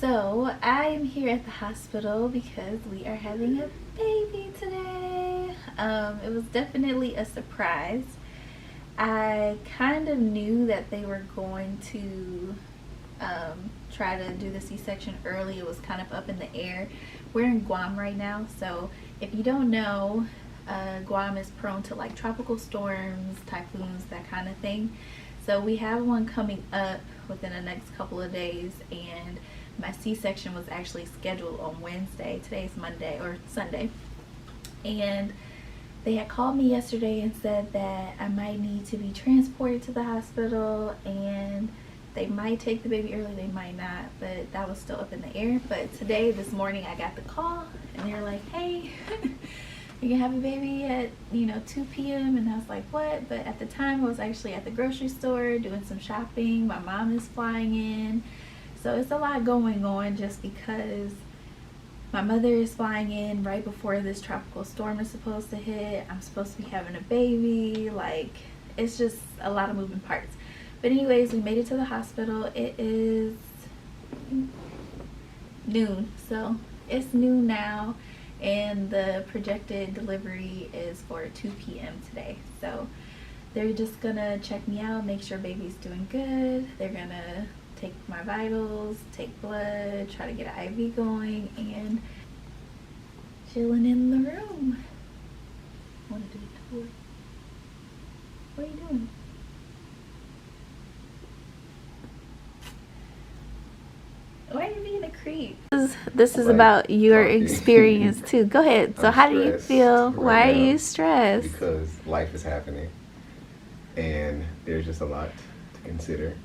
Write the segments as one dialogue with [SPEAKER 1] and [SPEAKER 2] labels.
[SPEAKER 1] So I am here at the hospital because we are having a baby today. It was definitely a surprise. I kind of knew that they were going to try to do the C-section early. It was kind of up in the air. We're in Guam right now, so if you don't know, Guam is prone to like tropical storms, typhoons, that kind of thing. So we have one coming up within the next couple of days, and my C-section was actually scheduled on Wednesday. Today's Monday or Sunday, and they had called me yesterday and said that I might need to be transported to the hospital, and they might take the baby early, they might not, but that was still up in the air. But today, this morning, I got the call and they were like, hey, you can have a baby at 2 p.m. and I was like, what? But at the time I was actually at the grocery store doing some shopping. My mom is flying in, so it's a lot going on just because my mother is flying in right before this tropical storm is supposed to hit. I'm supposed to be having a baby. Like, it's just a lot of moving parts. But anyways, we made it to the hospital. It is noon, so it's noon now, and the projected delivery is for 2 p.m. today. So they're just gonna check me out, make sure baby's doing good. They're gonna take my vitals, take blood, try to get an IV going, and chilling in the room. I want to do a tour. What are you doing? Why are you being a creep? This is about your experience too. Go ahead. So how do you feel? Why are you stressed?
[SPEAKER 2] Because life is happening and there's just a lot to consider.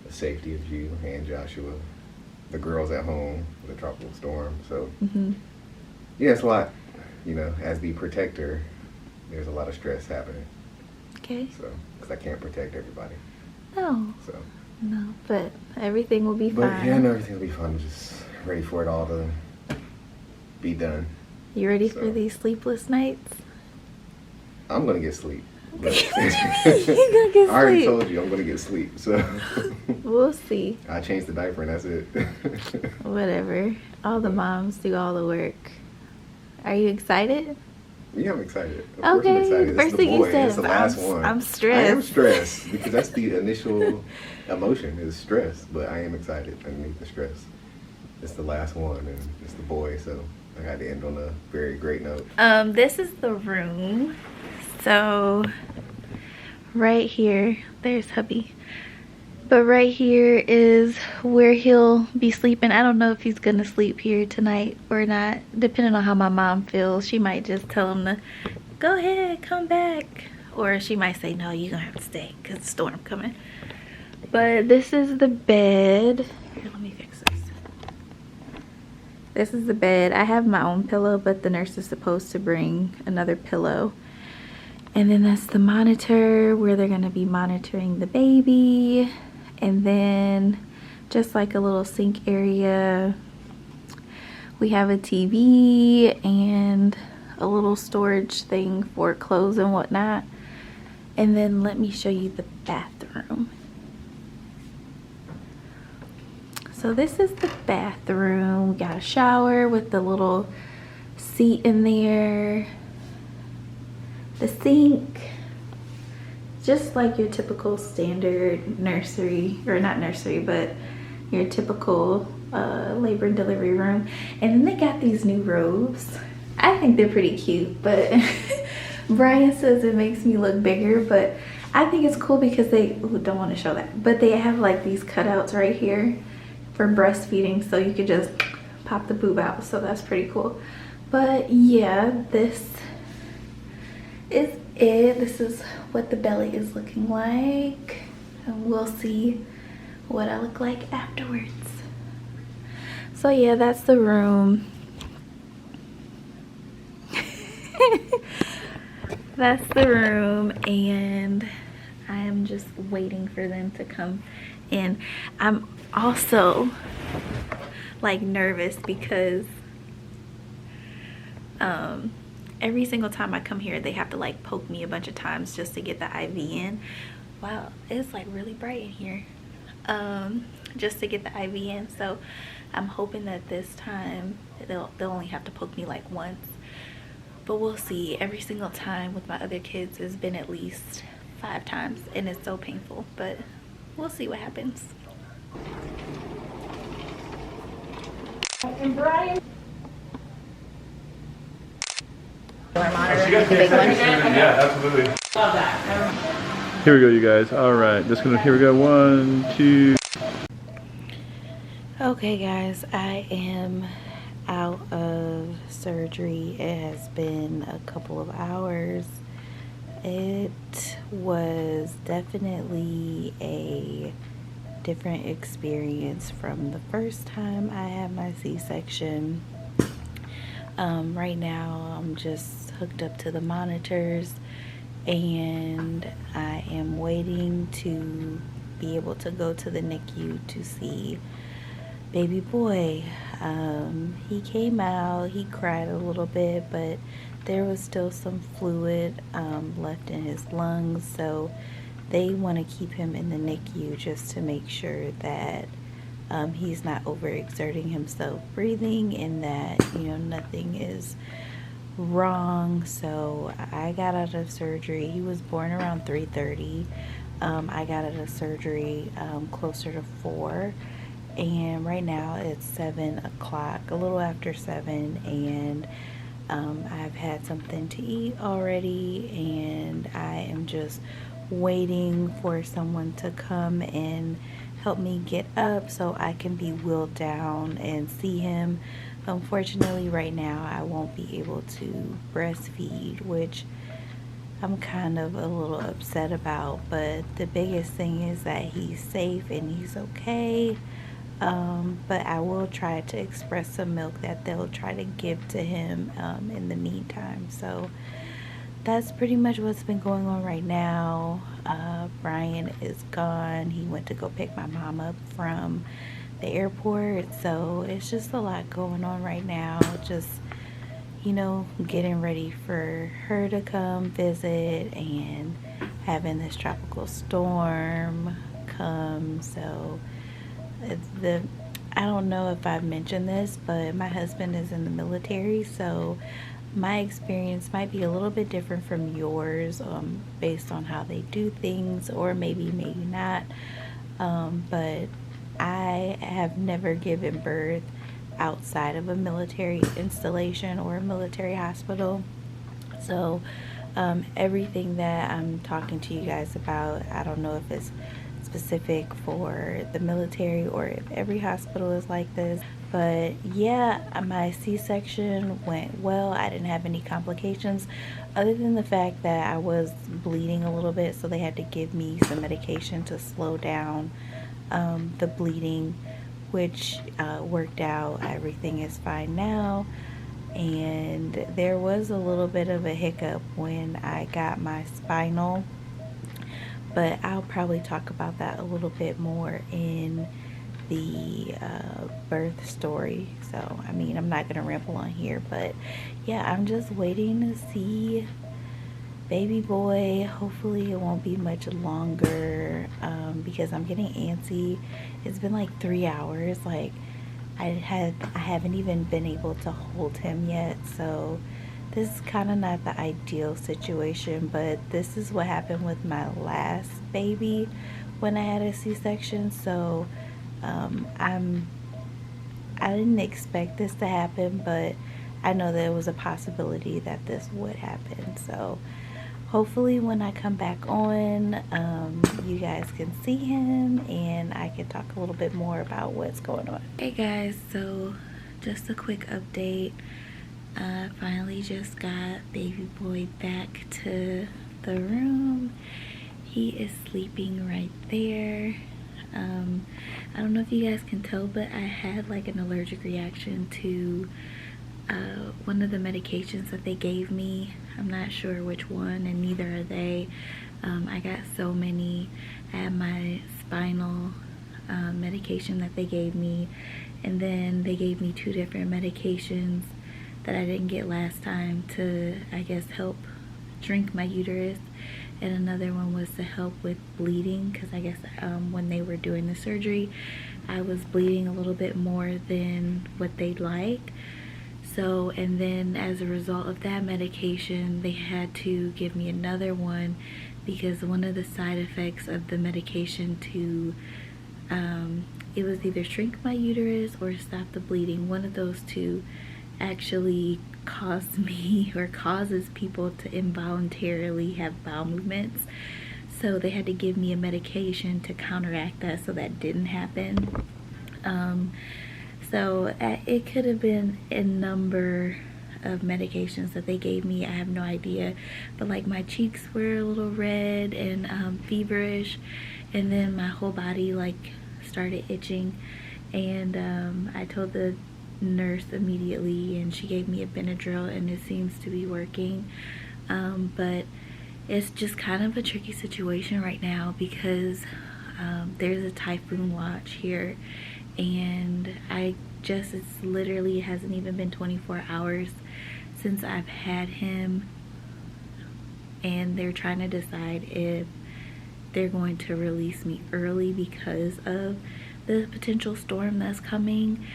[SPEAKER 2] The safety of you and Joshua, the girls at home, the tropical storm. So yeah, it's a lot. As the protector, there's a lot of stress happening.
[SPEAKER 1] Okay.
[SPEAKER 2] So, because I can't protect everybody.
[SPEAKER 1] No.
[SPEAKER 2] So.
[SPEAKER 1] No, but everything will be fine.
[SPEAKER 2] But yeah, no, everything will be fine. I'm just ready for it all to be done.
[SPEAKER 1] You ready for these sleepless nights?
[SPEAKER 2] I'm gonna get sleep.
[SPEAKER 1] You're gonna get sleep.
[SPEAKER 2] I already told you I'm gonna get sleep, so
[SPEAKER 1] we'll see.
[SPEAKER 2] I changed the diaper and that's it.
[SPEAKER 1] Whatever. All the moms do all the work. Are you excited?
[SPEAKER 2] Yeah, I'm excited. Of
[SPEAKER 1] okay.
[SPEAKER 2] course I'm excited.
[SPEAKER 1] First thing you said,
[SPEAKER 2] it's the last one.
[SPEAKER 1] I'm stressed.
[SPEAKER 2] I am stressed because that's the initial emotion is stress, but I am excited underneath the stress. It's the last one and it's the boy, so I had to end on a very great note.
[SPEAKER 1] This is the room. So right here, there's hubby. But right here is where he'll be sleeping. I don't know if he's gonna sleep here tonight or not. Depending on how my mom feels, she might just tell him to go ahead, come back. Or she might say, no, you're gonna have to stay because the storm coming. But this is the bed. Here, let me fix this. This is the bed. I have my own pillow, but the nurse is supposed to bring another pillow. And then that's the monitor where they're gonna be monitoring the baby. And then just like a little sink area. We have a TV and a little storage thing for clothes and whatnot. And then let me show you the bathroom. So this is the bathroom. We got a shower with the little seat in there. The sink, just like your typical standard nursery, or not nursery, but your typical labor and delivery room. And then they got these new robes. I think they're pretty cute, but Brian says it makes me look bigger, but I think it's cool because they don't want to show that, but they have like these cutouts right here for breastfeeding, so you could just pop the boob out. So that's pretty cool. But yeah, this is it. This is what the belly is looking like, and we'll see what I look like afterwards. So yeah, that's the room. That's the room, and I am just waiting for them to come in. I'm also like nervous because every single time I come here they have to like poke me a bunch of times just to get the IV in. Wow, it's like really bright in here. just to get the IV in. So I'm hoping that this time they'll only have to poke me like once, but we'll see. Every single time with my other kids has been at least 5 times, and it's so painful, but we'll see what happens.
[SPEAKER 3] And Brian.
[SPEAKER 4] Yeah, absolutely.
[SPEAKER 3] Love that.
[SPEAKER 4] Here we go, you guys. All right, here we go. 1, 2.
[SPEAKER 1] Okay guys, I am out of surgery. It has been a couple of hours. It was definitely a different experience from the first time I had my C-section. Right now I'm just hooked up to the monitors and I am waiting to be able to go to the NICU to see baby boy. He came out, he cried a little bit, but there was still some fluid left in his lungs, so they want to keep him in the NICU just to make sure that he's not overexerting himself breathing and that, you know, nothing is wrong. So I got out of surgery. He was born around 3:30. I got out of surgery closer to 4, and right now it's 7 o'clock, a little after 7, and I've had something to eat already, and I am just waiting for someone to come and help me get up so I can be wheeled down and see him. Unfortunately, right now I won't be able to breastfeed, which I'm kind of a little upset about, but the biggest thing is that he's safe and he's okay. But I will try to express some milk that they'll try to give to him in the meantime. So that's pretty much what's been going on right now. Brian is gone. He went to go pick my mom up from the airport, so it's just a lot going on right now. Just, you know, getting ready for her to come visit and having this tropical storm come. So I don't know if I've mentioned this, but my husband is in the military, so my experience might be a little bit different from yours, based on how they do things, or maybe not. But I have never given birth outside of a military installation or a military hospital. So everything that I'm talking to you guys about, I don't know if it's specific for the military or if every hospital is like this. But yeah, my C-section went well. I didn't have any complications other than the fact that I was bleeding a little bit, so they had to give me some medication to slow down the bleeding, which worked out. Everything is fine now. And there was a little bit of a hiccup when I got my spinal, but I'll probably talk about that a little bit more in the birth story. So I mean, I'm not gonna ramble on here, but yeah, I'm just waiting to see baby boy. Hopefully it won't be much longer, because I'm getting antsy. It's been like 3 hours. Like I haven't even been able to hold him yet, so this is kind of not the ideal situation, but this is what happened with my last baby when I had a C-section. So I didn't expect this to happen, but I know there was a possibility that this would happen. So hopefully when I come back on, you guys can see him and I can talk a little bit more about what's going on. Hey guys, so just a quick update. I finally just got baby boy back to the room. He is sleeping right there. I don't know if you guys can tell, but I had like an allergic reaction to one of the medications that they gave me. I'm not sure which one, and neither are they. I got so many. I had my spinal medication that they gave me, and then they gave me 2 different medications that I didn't get last time to, I guess, help shrink my uterus, and another one was to help with bleeding, because I guess when they were doing the surgery, I was bleeding a little bit more than what they'd like. So, and then as a result of that medication, they had to give me another one because one of the side effects of the medication to it was either shrink my uterus or stop the bleeding. One of those two actually caused me or causes people to involuntarily have bowel movements. So they had to give me a medication to counteract that so that didn't happen. So it could have been a number of medications that they gave me. I have no idea. But like my cheeks were a little red and feverish, and then my whole body like started itching, and I told the nurse immediately and she gave me a Benadryl and it seems to be working. But it's just kind of a tricky situation right now because there's a typhoon watch here, and it's literally hasn't even been 24 hours since I've had him, and they're trying to decide if they're going to release me early because of the potential storm that's coming.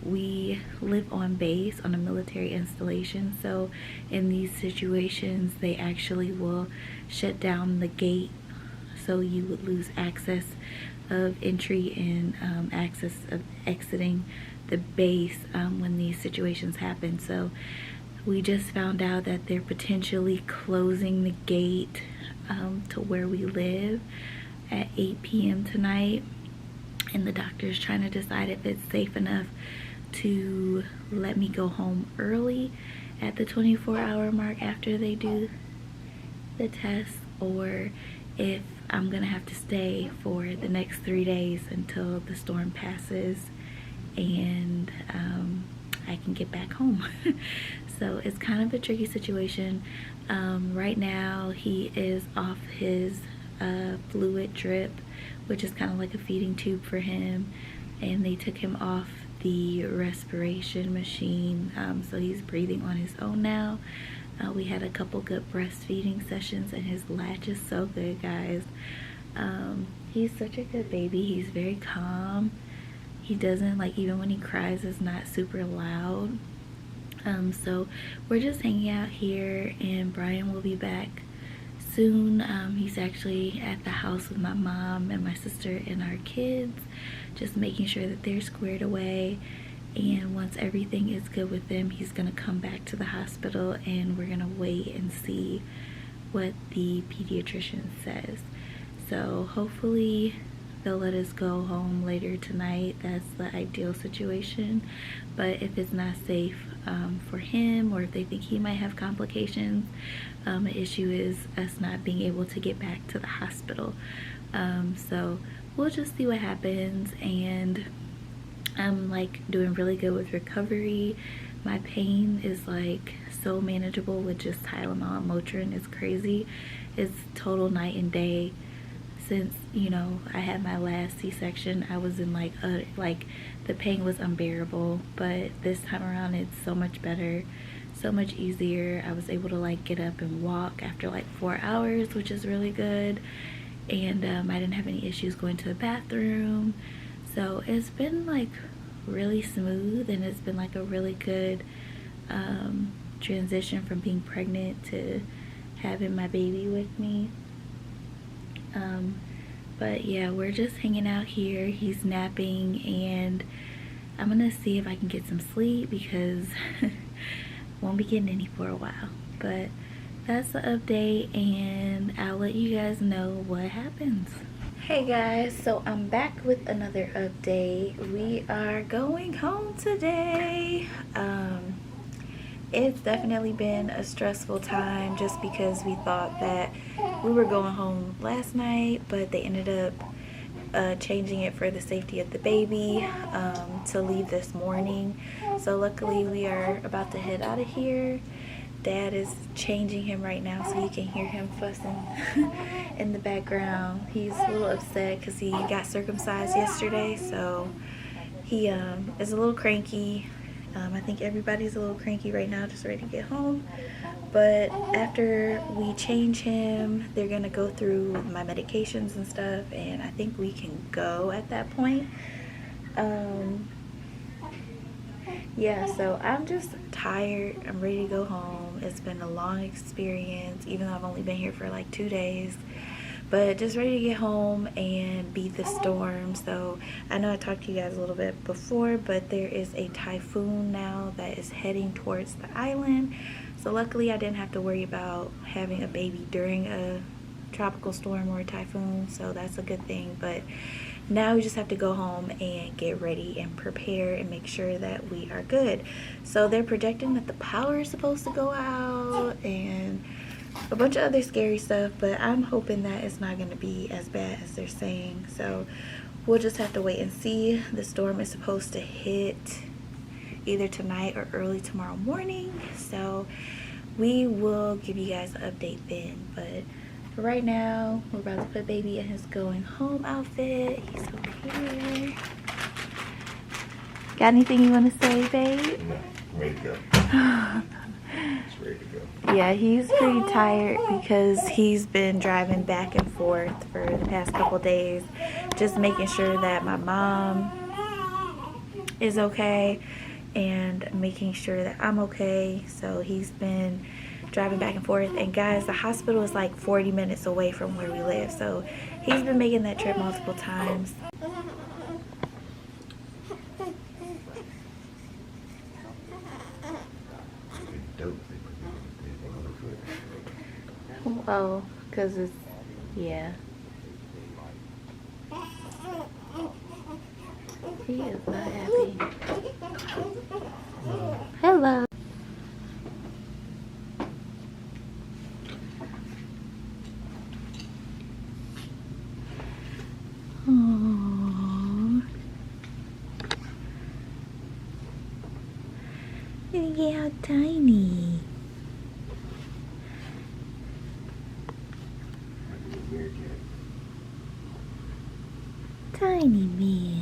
[SPEAKER 1] We live on base on a military installation, so in these situations they actually will shut down the gate so you would lose access of entry and access of exiting the base when these situations happen. So we just found out that they're potentially closing the gate to where we live at 8 p.m. tonight, and the doctor's trying to decide if it's safe enough to let me go home early at the 24-hour mark after they do the test, or if I'm gonna have to stay for the next 3 days until the storm passes and I can get back home. So it's kind of a tricky situation. Right now he is off his fluid drip, which is kind of like a feeding tube for him, and they took him off the respiration machine, so he's breathing on his own now. We had a couple good breastfeeding sessions and his latch is so good, guys. He's such a good baby. He's very calm. He doesn't, like, even when he cries, it's not super loud. So we're just hanging out here, and Brian will be back soon. He's actually at the house with my mom and my sister and our kids, just making sure that they're squared away. And once everything is good with them, he's gonna come back to the hospital and we're gonna wait and see what the pediatrician says. So hopefully they'll let us go home later tonight. That's the ideal situation. But if it's not safe for him, or if they think he might have complications, the issue is us not being able to get back to the hospital. So we'll just see what happens, and I'm like doing really good with recovery. My pain is like so manageable with just Tylenol and Motrin. It's crazy. It's total night and day. Since, you know, I had my last C-section, I was in like the pain was unbearable, but this time around it's so much better, so much easier. I was able to like get up and walk after like 4 hours, which is really good, and I didn't have any issues going to the bathroom. So it's been like really smooth, and it's been like a really good transition from being pregnant to having my baby with me. But yeah, we're just hanging out here. He's napping, and I'm gonna see if I can get some sleep because won't be getting any for a while. But that's the update, and I'll let you guys know what happens. Hey guys, so I'm back with another update. We are going home today. It's definitely been a stressful time just because we thought that we were going home last night, but they ended up changing it for the safety of the baby to leave this morning. So luckily we are about to head out of here. Dad is changing him right now, so you can hear him fussing in the background. He's a little upset because he got circumcised yesterday, so he is a little cranky. I think everybody's a little cranky right now, just ready to get home. But after we change him, they're gonna go through my medications and stuff, and I think we can go at that point. Yeah, so I'm just tired. I'm ready to go home. It's been a long experience, even though I've only been here for like 2 days. But just ready to get home and beat the storm. So I know I talked to you guys a little bit before, but there is a typhoon now that is heading towards the island. So luckily I didn't have to worry about having a baby during a tropical storm or a typhoon. So that's a good thing. But now we just have to go home and get ready and prepare and make sure that we are good. So they're projecting that the power is supposed to go out and a bunch of other scary stuff, but I'm hoping that it's not going to be as bad as they're saying. So we'll just have to wait and see. The storm is supposed to hit either tonight or early tomorrow morning, so we will give you guys an update then. But for right now, we're about to put baby in his going home outfit. He's over here. Got anything you want to say, babe?
[SPEAKER 2] No, ready to go. It's ready to go.
[SPEAKER 1] Yeah, he's pretty tired because he's been driving back and forth for the past couple days, just making sure that my mom is okay and making sure that I'm okay. So he's been driving back and forth, and guys, the hospital is like 40 minutes away from where we live, so he's been making that trip multiple times. Oh, because it's, yeah. He is not happy. Hello. Aww. Look at how tiny. Tiny man.